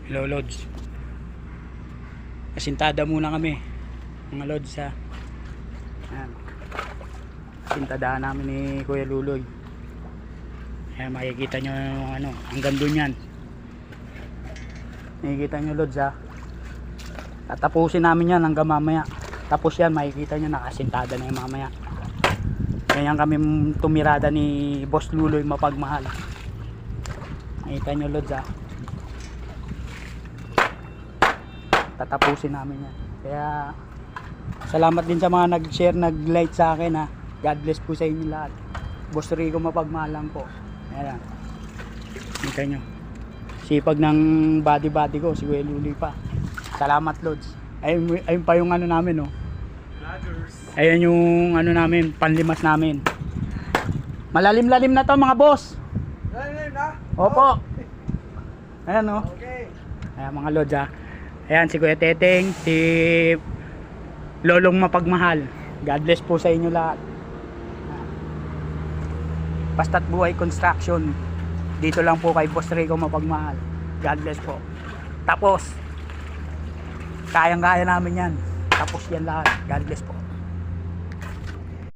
Hello Lods. Asintada muna kami mga Lods ha. Ayan. Asintadahan namin ni Kuya Luloy. Ayan, makikita nyo yung ano, hanggang dun yan. Makikita nyo Lods ha. Tatapusin namin yan hanggang mamaya. Tapos yan makikita nyo nakasintada na yung mamaya. Ganyan kami tumirada ni Boss Luloy mapagmahal. Makikita nyo Lods ha. Tatapusin namin yan. Kaya salamat din sa mga nag-share, nag-like sa akin ha. God bless po sa inyo lahat. Boss Rico mapagmalang po. Ayan. Kita nyo. Sipag ng body ko, si Kuya Luloy pa. Salamat Lods. Ayun pa yung ano namin oh. Ayan yung ano namin, panlimas namin. Malalim-lalim na to mga boss. Lalim na? Opo. Ayan oh. Okay. Ayan mga Lods ha. Ayan si Kuya Teteng, si Lolong mapagmahal. God bless po sa inyo lahat. Basta't buhay construction. Dito lang po kay Boss Rico mapagmahal. God bless po. Tapos kayang-kaya namin yan. Tapos yan lahat. God bless po.